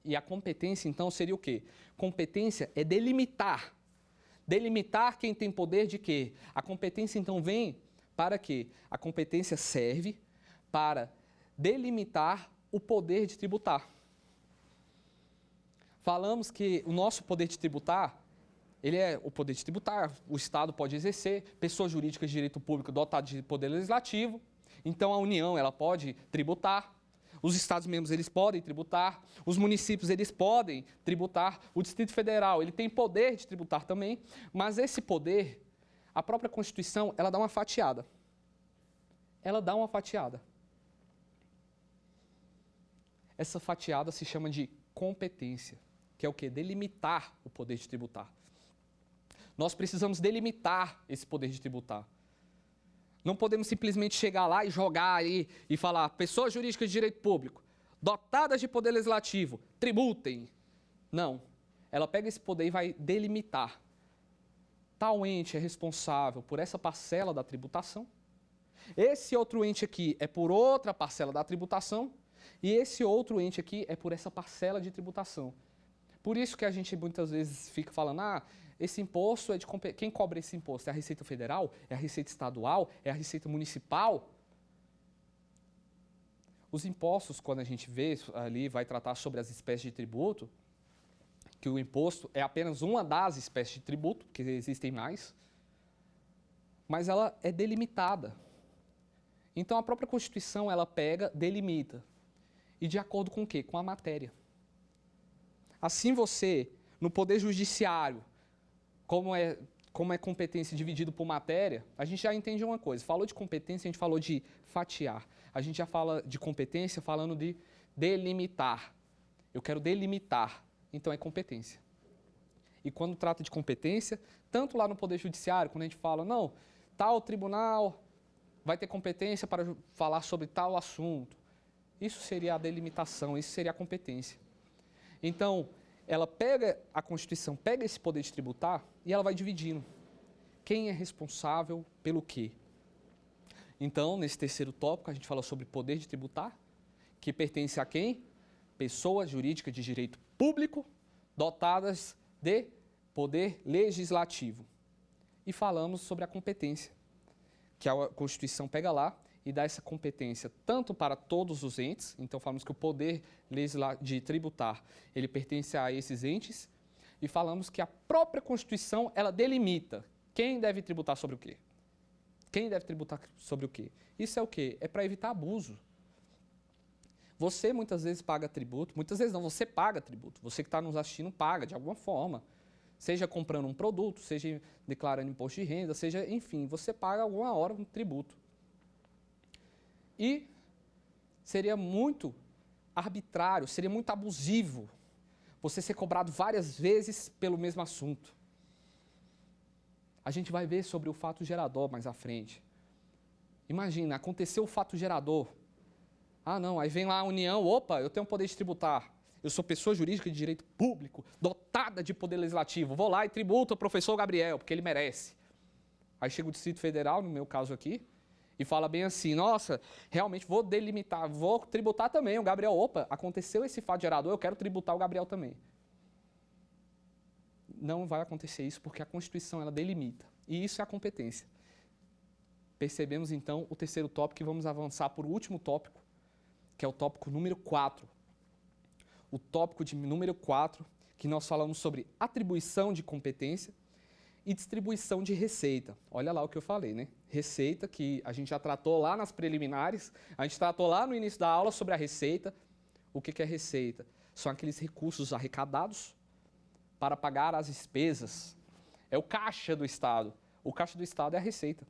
E a competência, então, seria o quê? Competência é delimitar. Delimitar quem tem poder de quê? A competência, então, vem para quê? A competência serve para delimitar o poder de tributar. Falamos que o nosso poder de tributar, ele é o poder de tributar, o Estado pode exercer, pessoas jurídicas de direito público dotadas de poder legislativo, então a União ela pode tributar, os Estados membros eles podem tributar, os municípios eles podem tributar, o Distrito Federal ele tem poder de tributar também, mas esse poder, a própria Constituição, ela dá uma fatiada. Ela dá uma fatiada. Essa fatiada se chama de competência, que é o quê? Delimitar o poder de tributar. Nós precisamos delimitar esse poder de tributar. Não podemos simplesmente chegar lá e jogar aí e falar, pessoas jurídicas de direito público, dotadas de poder legislativo, tributem. Não. Ela pega esse poder e vai delimitar. Tal ente é responsável por essa parcela da tributação. Esse outro ente aqui é por outra parcela da tributação. E esse outro ente aqui é por essa parcela de tributação. Por isso que a gente muitas vezes fica falando, esse imposto é de... Quem cobra esse imposto? É a Receita Federal? É a Receita Estadual? É a Receita Municipal? Os impostos, quando a gente vê ali, vai tratar sobre as espécies de tributo, que o imposto é apenas uma das espécies de tributo, que existem mais, mas ela é delimitada. Então, a própria Constituição, ela pega, delimita. E de acordo com o quê? Com a matéria. Assim você, no Poder Judiciário, como é competência dividido por matéria, a gente já entende uma coisa. Falou de competência, a gente falou de fatiar. A gente já fala de competência falando de delimitar. Eu quero delimitar, então é competência. E quando trata de competência, tanto lá no Poder Judiciário, quando a gente fala, não, tal tribunal vai ter competência para falar sobre tal assunto. Isso seria a delimitação, isso seria a competência. Então, ela pega a Constituição, pega esse poder de tributar e ela vai dividindo. Quem é responsável pelo quê? Então, nesse terceiro tópico, a gente fala sobre poder de tributar, que pertence a quem? Pessoas jurídicas de direito público dotadas de poder legislativo. E falamos sobre a competência, que a Constituição pega lá e dá essa competência tanto para todos os entes, então falamos que o poder de tributar, ele pertence a esses entes, e falamos que a própria Constituição, ela delimita quem deve tributar sobre o quê. Quem deve tributar sobre o quê? Isso é o quê? É para evitar abuso. Você muitas vezes paga tributo, muitas vezes não, você paga tributo, você que está nos assistindo paga de alguma forma, seja comprando um produto, seja declarando imposto de renda, seja, enfim, você paga alguma hora um tributo. E seria muito arbitrário, seria muito abusivo você ser cobrado várias vezes pelo mesmo assunto. A gente vai ver sobre o fato gerador mais à frente. Imagina, aconteceu o fato gerador. Não, aí vem lá a União, opa, eu tenho poder de tributar. Eu sou pessoa jurídica de direito público, dotada de poder legislativo. Vou lá e tributo o professor Gabriel, porque ele merece. Aí chega o Distrito Federal, no meu caso aqui, e fala bem assim, nossa, realmente vou delimitar, vou tributar também o Gabriel. Opa, aconteceu esse fato gerador, eu quero tributar o Gabriel também. Não vai acontecer isso porque a Constituição ela delimita. E isso é a competência. percebemos então o terceiro tópico e vamos avançar para o último tópico, que é o tópico número 4. O tópico de número 4, que nós falamos sobre atribuição de competência e distribuição de receita. Olha lá o que eu falei, né? Receita, que a gente já tratou lá nas preliminares, a gente tratou lá no início da aula sobre a receita. O que é receita? São aqueles recursos arrecadados para pagar as despesas. É o caixa do Estado. O caixa do Estado é a receita.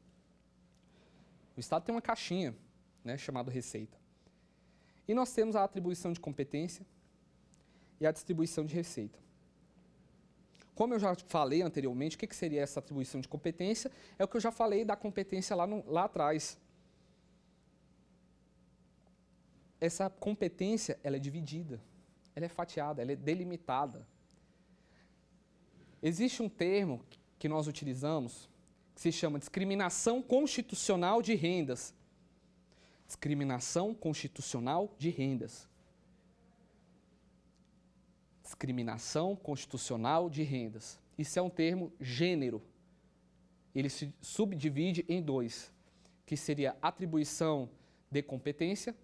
O Estado tem uma caixinha, né, chamada receita. E nós temos a atribuição de competência e a distribuição de receita. Como eu já falei anteriormente, o que seria essa atribuição de competência? É o que eu já falei da competência lá atrás. Essa competência, ela é dividida, ela é fatiada, ela é delimitada. Existe um termo que nós utilizamos que se chama discriminação constitucional de rendas. Discriminação constitucional de rendas. Discriminação constitucional de rendas. Isso é um termo gênero. Ele se subdivide em dois, que seria atribuição de competência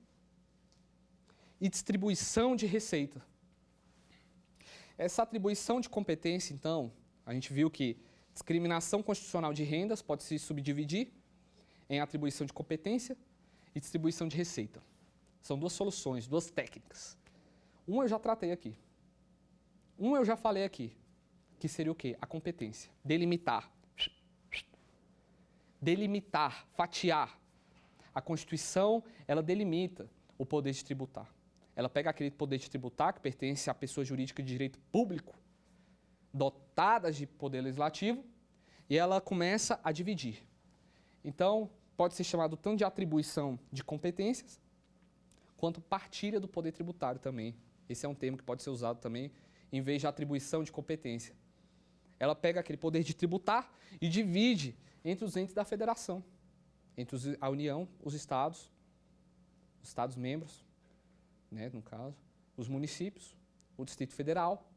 e distribuição de receita. Essa atribuição de competência, então, a gente viu que discriminação constitucional de rendas pode se subdividir em atribuição de competência e distribuição de receita. São duas soluções, duas técnicas. Uma eu já tratei aqui. Uma eu já falei aqui, que seria o quê? A competência. Delimitar. Delimitar, fatiar. A Constituição, ela delimita o poder de tributar. Ela pega aquele poder de tributar que pertence à pessoa jurídica de direito público, dotadas de poder legislativo, e ela começa a dividir. Então, pode ser chamado tanto de atribuição de competências, quanto partilha do poder tributário também. Esse é um termo que pode ser usado também em vez de atribuição de competência. Ela pega aquele poder de tributar e divide entre os entes da federação, entre a União, os Estados membros, né, no caso, os municípios, o Distrito Federal.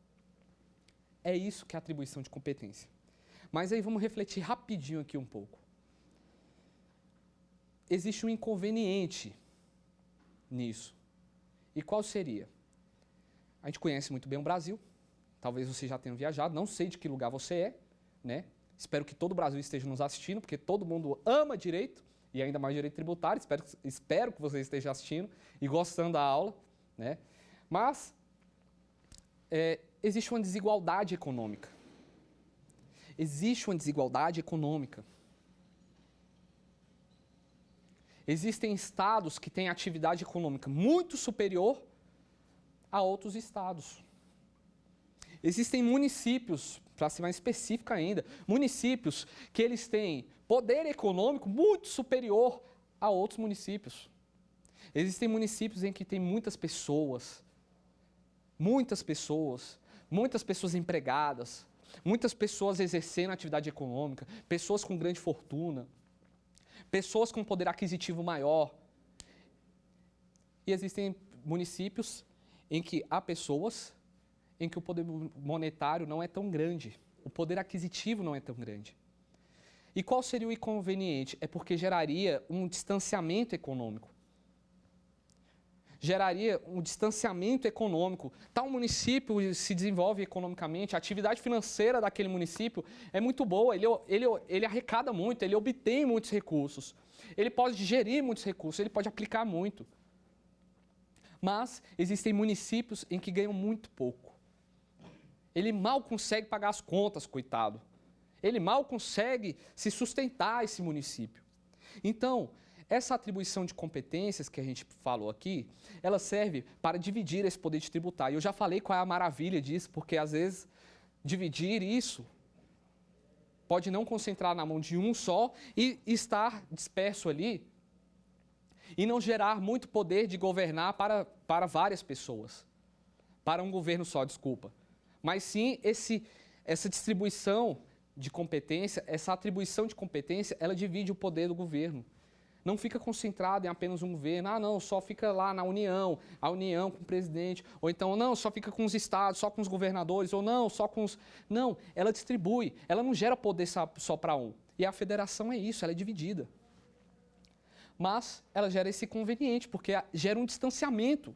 É isso que é atribuição de competência. Mas aí vamos refletir rapidinho aqui um pouco. Existe um inconveniente nisso. E qual seria? A gente conhece muito bem o Brasil, talvez você já tenha viajado, não sei de que lugar você é, né? Espero que todo o Brasil esteja nos assistindo, porque todo mundo ama direito, e ainda mais direito tributário, espero que você esteja assistindo e gostando da aula, né? Mas existe uma desigualdade econômica. Existe uma desigualdade econômica. Existem estados que têm atividade econômica muito superior a outros estados. Existem municípios, para ser mais específico ainda, municípios que eles têm poder econômico muito superior a outros municípios. Existem municípios em que tem muitas pessoas empregadas, muitas pessoas exercendo atividade econômica, pessoas com grande fortuna, pessoas com poder aquisitivo maior. E existem municípios em que há pessoas em que o poder monetário não é tão grande, o poder aquisitivo não é tão grande. E qual seria o inconveniente? É porque geraria um distanciamento econômico. Geraria um distanciamento econômico. Tal município se desenvolve economicamente, a atividade financeira daquele município é muito boa, ele arrecada muito, ele obtém muitos recursos, ele pode gerir muitos recursos, ele pode aplicar muito. Mas existem municípios em que ganham muito pouco. Ele mal consegue pagar as contas, coitado. Ele mal consegue se sustentar, esse município. Então, essa atribuição de competências que a gente falou aqui, ela serve para dividir esse poder de tributar. E eu já falei qual é a maravilha disso, porque às vezes dividir isso pode não concentrar na mão de um só e estar disperso ali e não gerar muito poder de governar para várias pessoas. Para um governo só, desculpa. Mas sim, essa distribuição de competência, essa atribuição de competência, ela divide o poder do governo. Não fica concentrado em apenas um governo, não, só fica lá na União, a União com o presidente, ou então, não, só fica com os estados, só com os governadores, ou não, só com os... Não, ela distribui, ela não gera poder só para um. E a federação é isso, ela é dividida. mas ela gera esse inconveniente, porque gera um distanciamento.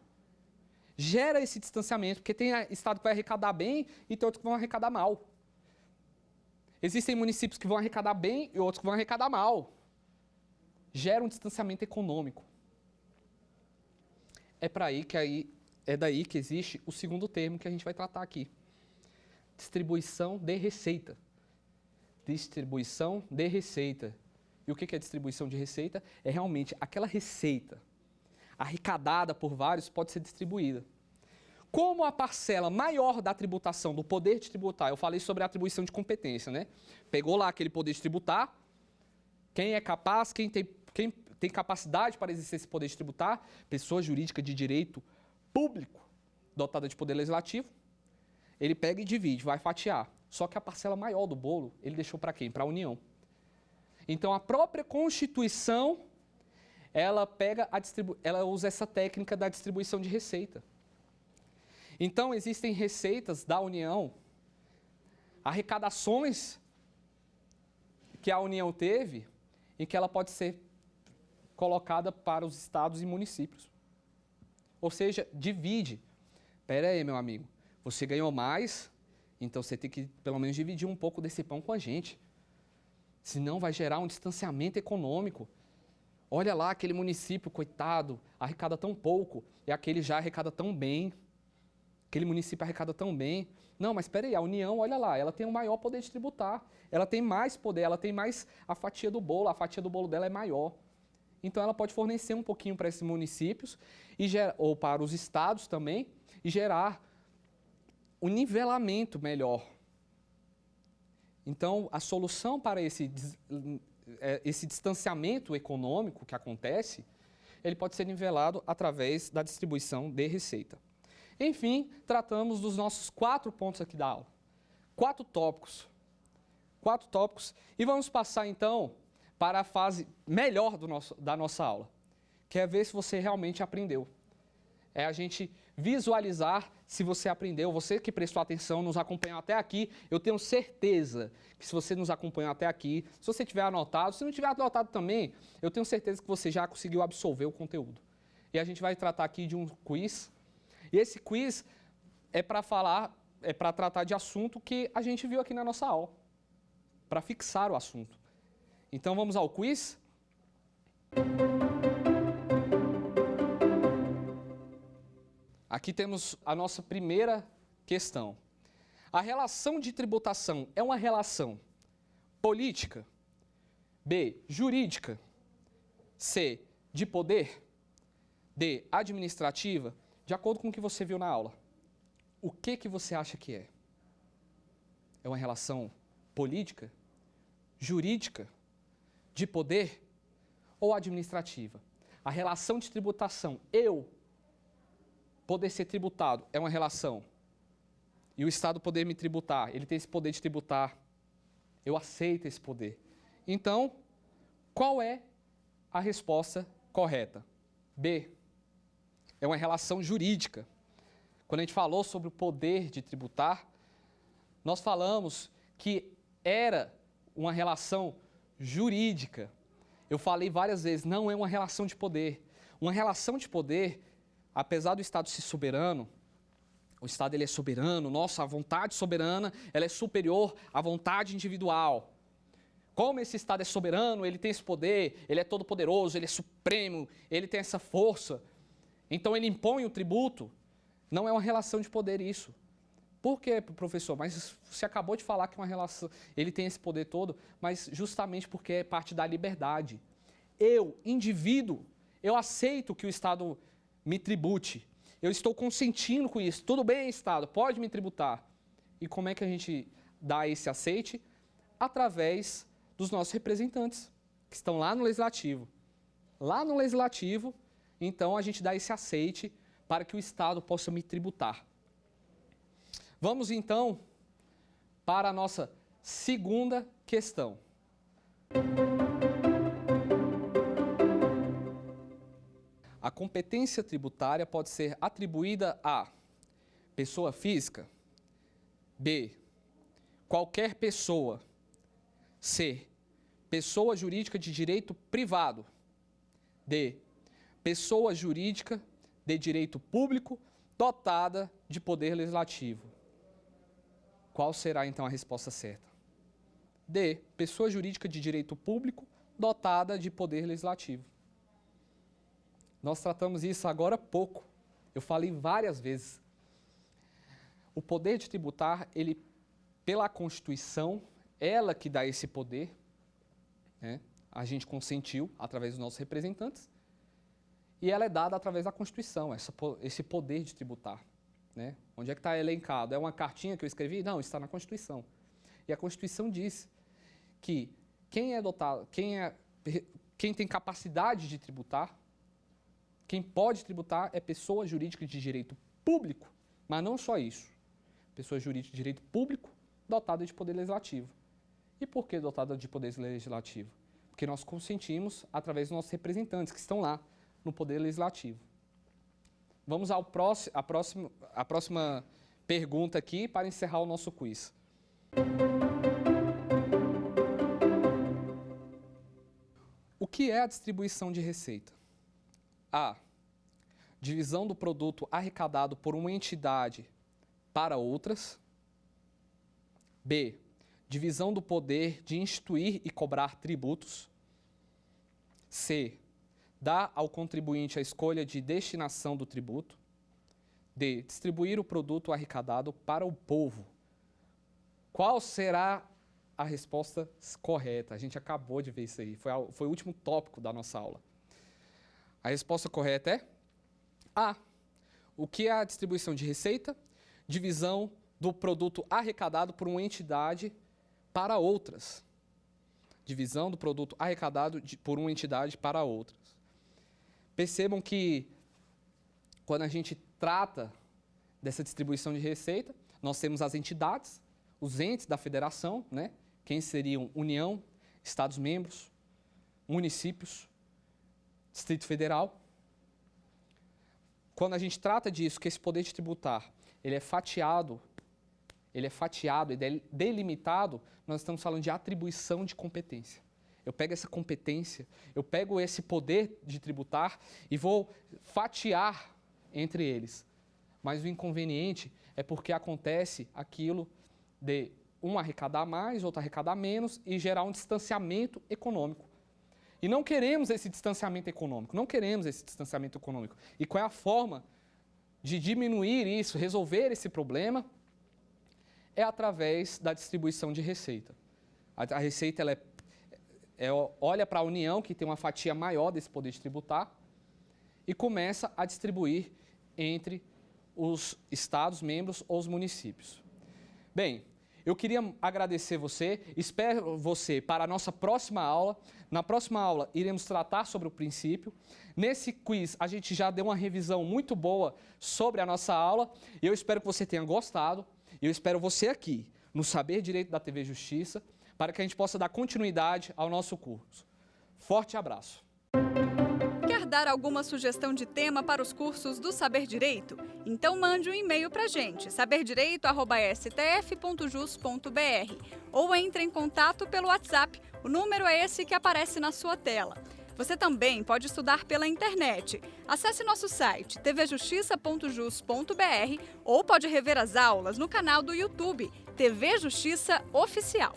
Gera esse distanciamento, porque tem estado que vai arrecadar bem e tem outros que vão arrecadar mal. Existem municípios que vão arrecadar bem e outros que vão arrecadar mal. Gera um distanciamento econômico. É daí que existe o segundo termo que a gente vai tratar aqui. Distribuição de receita. Distribuição de receita. E o que é distribuição de receita? É realmente aquela receita arrecadada por vários pode ser distribuída. Como a parcela maior da tributação, do poder de tributar, eu falei sobre a atribuição de competência, né? Pegou lá aquele poder de tributar, quem é capaz, quem tem capacidade para exercer esse poder de tributar, pessoa jurídica de direito público, dotada de poder legislativo, ele pega e divide, vai fatiar. Só que a parcela maior do bolo, ele deixou para quem? Para a União. Então, a própria Constituição, ela usa essa técnica da distribuição de receita. Então, existem receitas da União, arrecadações que a União teve, em que ela pode ser colocada para os estados e municípios. Ou seja, divide. Espera aí, meu amigo, você ganhou mais, então você tem que, pelo menos, dividir um pouco desse pão com a gente. Senão vai gerar um distanciamento econômico. Olha lá, aquele município, coitado, arrecada tão pouco, e aquele já arrecada tão bem. Aquele município arrecada tão bem. Não, mas espera aí, a União, olha lá, ela tem o maior poder de tributar. Ela tem mais poder, ela tem mais a fatia do bolo dela é maior. Então, ela pode fornecer um pouquinho para esses municípios, ou para os estados também, e gerar um nivelamento melhor. Então, a solução para esse distanciamento econômico que acontece, ele pode ser nivelado através da distribuição de receita. Enfim, tratamos dos nossos 4 pontos aqui da aula. 4 tópicos. E vamos passar, então, para a fase melhor da nossa aula, que é ver se você realmente aprendeu. É a gente visualizar se você aprendeu, você que prestou atenção, nos acompanhou até aqui, eu tenho certeza que se você nos acompanhou até aqui, se você tiver anotado, se não tiver anotado também, eu tenho certeza que você já conseguiu absorver o conteúdo. E a gente vai tratar aqui de um quiz, e esse quiz é para tratar de assunto que a gente viu aqui na nossa aula, para fixar o assunto. Então vamos ao quiz? Aqui temos a nossa primeira questão. A relação de tributação é uma relação política? B, jurídica? C, de poder? D, administrativa? De acordo com o que você viu na aula, o que você acha que é? É uma relação política? Jurídica? De poder? Ou administrativa? A relação de tributação, poder ser tributado, é uma relação. E o Estado poder me tributar, ele tem esse poder de tributar. Eu aceito esse poder. Então, qual é a resposta correta? B. É uma relação jurídica. Quando a gente falou sobre o poder de tributar, nós falamos que era uma relação jurídica. Eu falei várias vezes, não é uma relação de poder. Uma relação de poder, apesar do Estado ser soberano, o Estado ele é soberano, nossa, a vontade soberana ela é superior à vontade individual. Como esse Estado é soberano, ele tem esse poder, ele é todo poderoso, ele é supremo, ele tem essa força. Então ele impõe o tributo. Não é uma relação de poder isso. Por quê, professor? Mas você acabou de falar que é uma relação, ele tem esse poder todo, mas justamente porque é parte da liberdade. Eu, indivíduo, eu aceito que o Estado me tribute. Eu estou consentindo com isso. Tudo bem, Estado, pode me tributar. E como é que a gente dá esse aceite? Através dos nossos representantes, que estão lá no Legislativo. Lá no Legislativo, então, a gente dá esse aceite para que o Estado possa me tributar. Vamos, então, para a nossa segunda questão. A competência tributária pode ser atribuída a pessoa física, B, qualquer pessoa, C, pessoa jurídica de direito privado, D. Pessoa jurídica de direito público dotada de poder legislativo. Qual será, então, a resposta certa? D. Pessoa jurídica de direito público dotada de poder legislativo. Nós tratamos isso agora há pouco. Eu falei várias vezes. O poder de tributar, ele, pela Constituição, ela que dá esse poder, né? A gente consentiu através dos nossos representantes, e ela é dada através da Constituição, esse poder de tributar, né? Onde é que está elencado? É uma cartinha que eu escrevi? Não, está na Constituição. E a Constituição diz que quem é dotado, quem tem capacidade de tributar, quem pode tributar é pessoa jurídica de direito público, mas não só isso. Pessoa jurídica de direito público dotada de poder legislativo. E por que dotada de poder legislativo? Porque nós consentimos através dos nossos representantes que estão lá no poder legislativo. Vamos à próxima pergunta aqui para encerrar o nosso quiz. O que é a distribuição de receita? A. Divisão do produto arrecadado por uma entidade para outras. B. Divisão do poder de instituir e cobrar tributos. C. Dar ao contribuinte a escolha de destinação do tributo. D. Distribuir o produto arrecadado para o povo. Qual será a resposta correta? A gente acabou de ver isso aí. Foi o último tópico da nossa aula. A resposta correta é A. O que é a distribuição de receita? Divisão do produto arrecadado por uma entidade para outras. Divisão do produto arrecadado por uma entidade para outras. Percebam que, quando a gente trata dessa distribuição de receita, nós temos as entidades, os entes da federação, né? Quem seriam União, Estados-membros, municípios, Distrito Federal. Quando a gente trata disso, que esse poder de tributar, ele é fatiado e delimitado, nós estamos falando de atribuição de competência. Eu pego essa competência, eu pego esse poder de tributar e vou fatiar entre eles. Mas o inconveniente é porque acontece aquilo de um arrecadar mais, outro arrecadar menos e gerar um distanciamento econômico. E não queremos esse distanciamento econômico, E qual é a forma de diminuir isso, resolver esse problema? É através da distribuição de receita. A receita olha para a União, que tem uma fatia maior desse poder de tributar, e começa a distribuir entre os Estados-membros ou os municípios. Bem, eu queria agradecer você, espero você para a nossa próxima aula. Na próxima aula, iremos tratar sobre o princípio. Nesse quiz, a gente já deu uma revisão muito boa sobre a nossa aula. E eu espero que você tenha gostado. Eu espero você aqui, no Saber Direito da TV Justiça, para que a gente possa dar continuidade ao nosso curso. Forte abraço! Quer dar alguma sugestão de tema para os cursos do Saber Direito? Então mande um e-mail para a gente, saberdireito@stf.jus.br, ou entre em contato pelo WhatsApp, o número é esse que aparece na sua tela. Você também pode estudar pela internet. Acesse nosso site tvjustiça.jus.br ou pode rever as aulas no canal do YouTube TV Justiça Oficial.